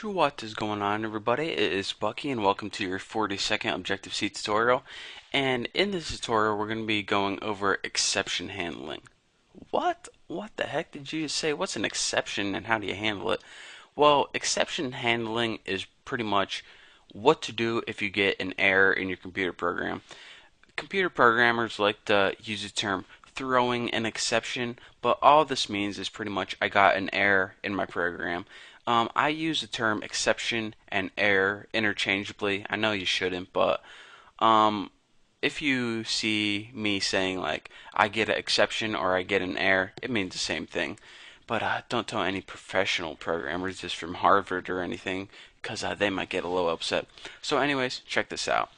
What is going on, everybody? It is Bucky, and welcome to your 40-second Objective-C tutorial. And in this tutorial, we're going to be going over exception handling. What? What the heck did you say? What's an exception, and how do you handle it? Well, exception handling is pretty much what to do if you get an error in your computer program. Computer programmers like to use the term throwing an exception, but all this means is pretty much I got an error in my program. I use the term exception and error interchangeably. I know you shouldn't, but um, if you see me saying like I get an exception or I get an error, it means the same thing. But don't tell any professional programmers this from Harvard or anything, because they might get a little upset. So anyways, check this out.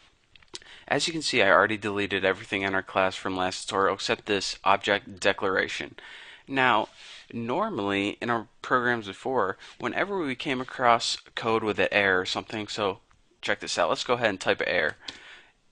As you can see, I already deleted everything in our class from last tutorial except this object declaration. Now, normally in our programs before, whenever we came across code with an error or something, so check this out. Let's go ahead and type an error.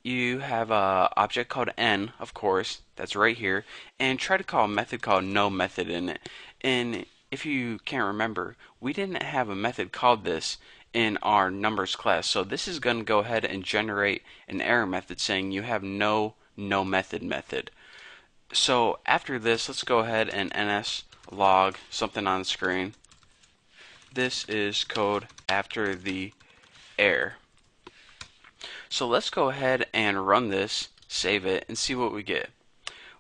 You have a object called n, of course, that's right here, and try to call a method called no method in it. And if you can't remember, we didn't have a method called this in our numbers class, so this is going to go ahead and generate an error method saying you have no method. So after this, let's go ahead and ns log something on the screen. This is code after the error. So let's go ahead and run this, save it, and see what we get.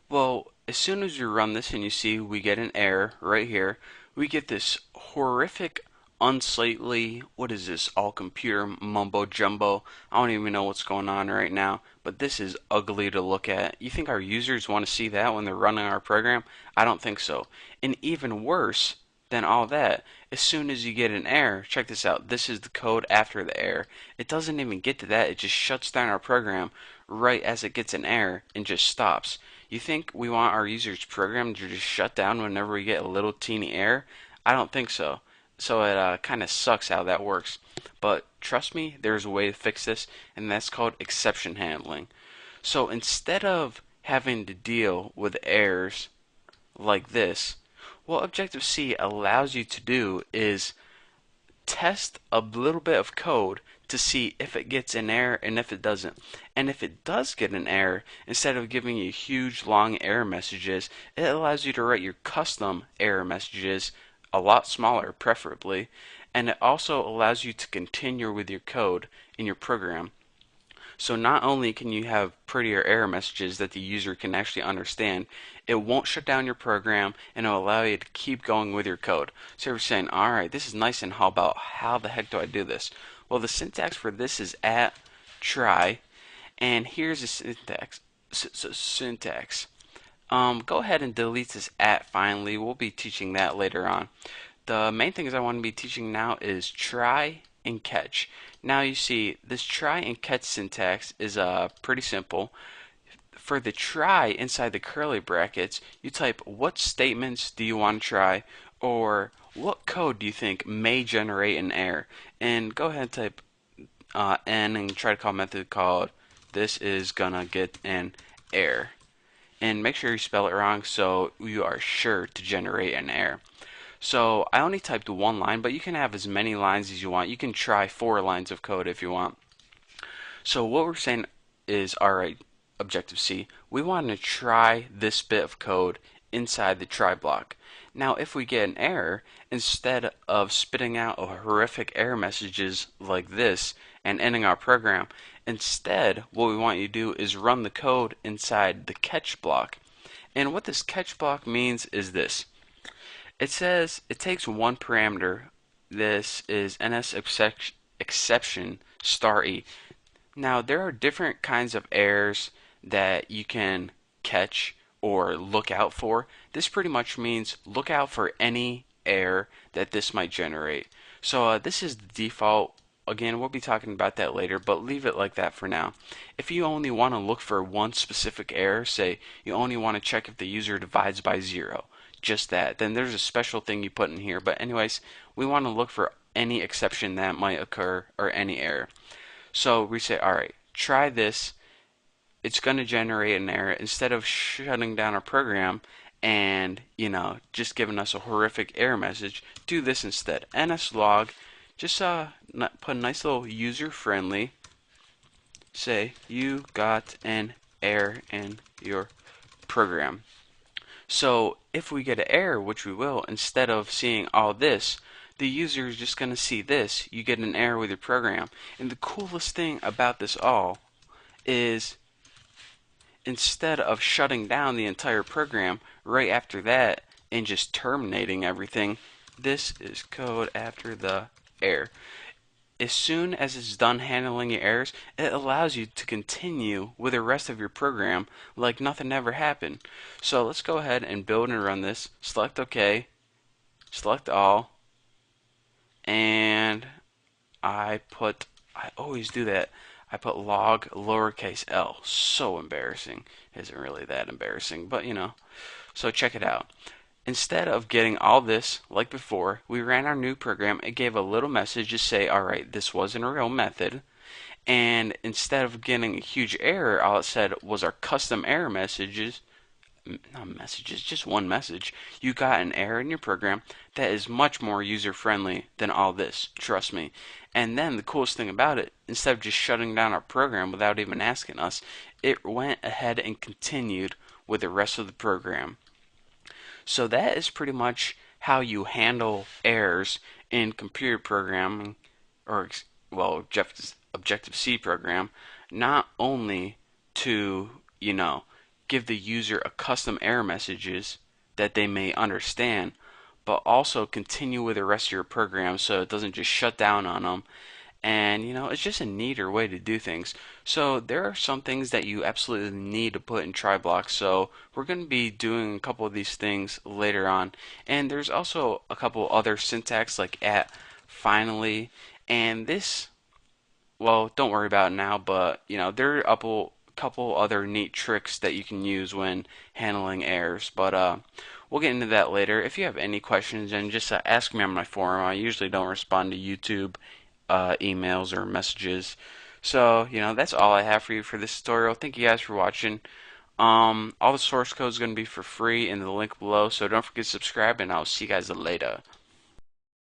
Well, as soon as you run this and you see we get an error right here, we get this horrific, unsightly, what is this, all computer mumbo jumbo. I don't even know what's going on right now, but this is ugly to look at. You think our users want to see that when they're running our program? I don't think so. And even worse than all that, as soon as you get an error, check this out, this is the code after the error. It doesn't even get to that, it just shuts down our program right as it gets an error and just stops. You think we want our users' program to just shut down whenever we get a little teeny error? I don't think so. So it kind of sucks how that works. But trust me, there's a way to fix this, and that's called exception handling. So instead of having to deal with errors like this, what Objective-C allows you to do is test a little bit of code to see if it gets an error and if it doesn't. And if it does get an error, instead of giving you huge long error messages, it allows you to write your custom error messages a lot smaller preferably, and it also allows you to continue with your code in your program. So not only can you have prettier error messages that the user can actually understand, it won't shut down your program and it'll allow you to keep going with your code. So you're saying, alright, this is nice, and how the heck do I do this? Well, the syntax for this is at try, and here's the syntax. Go ahead and delete this at finally. We'll be teaching that later on. The main things I want to be teaching now is try and catch. Now you see this try and catch syntax is pretty simple. For the try inside the curly brackets, you type what statements do you want to try, or what code do you think may generate an error, and go ahead and type n and try to call a method called this is gonna get an error. And make sure you spell it wrong so you are sure to generate an error. So I only typed one line, but you can have as many lines as you want. You can try 4 lines of code if you want. So what we're saying is, alright, Objective-C, we want to try this bit of code inside the try block. Now if we get an error, instead of spitting out horrific error messages like this and ending our program, instead what we want you to do is run the code inside the catch block. And what this catch block means is this. It says it takes one parameter. This is ns exception star e. Now there are different kinds of errors that you can catch or look out for. This pretty much means look out for any error that this might generate. So this is the default. Again, we'll be talking about that later, but leave it like that for now. If you only want to look for one specific error, say you only want to check if the user divides by 0, just that, then there's a special thing you put in here. But anyways, we want to look for any exception that might occur or any error. So we say, alright, try this. It's going to generate an error. Instead of shutting down our program and just giving us a horrific error message, do this instead. NS log just put a nice little user friendly. Say you got an error in your program. So if we get an error, which we will, instead of seeing all this, the user is just going to see this. You get an error with your program. And the coolest thing about this all is instead of shutting down the entire program right after that and just terminating everything, this is code after the error. As soon as it's done handling your errors, it allows you to continue with the rest of your program like nothing ever happened. So let's go ahead and build and run this. Select OK, select all, and I always do that. I put log lowercase l. So embarrassing. Isn't really that embarrassing, but you know. So check it out. Instead of getting all this like before, we ran our new program. It gave a little message to say, alright, this wasn't a real method. And instead of getting a huge error, all it said was our custom error messages. Not messages, just one message. You got an error in your program that is much more user friendly than all this. Trust me. And then the coolest thing about it, instead of just shutting down our program without even asking us, it went ahead and continued with the rest of the program. So that is pretty much how you handle errors in computer programming, or well, Objective-C program, not only to, give the user a custom error messages that they may understand, but also continue with the rest of your program so it doesn't just shut down on them. And it's just a neater way to do things. So there are some things that you absolutely need to put in TriBlock. So we're going to be doing a couple of these things later on. And there's also a couple other syntax like at, finally, and this, well, don't worry about it now, but there are a couple other neat tricks that you can use when handling errors. But we'll get into that later. If you have any questions, then just ask me on my forum. I usually don't respond to YouTube emails or messages. So, that's all I have for you for this tutorial. Thank you guys for watching. All the source code is going to be for free in the link below, so don't forget to subscribe, and I'll see you guys later.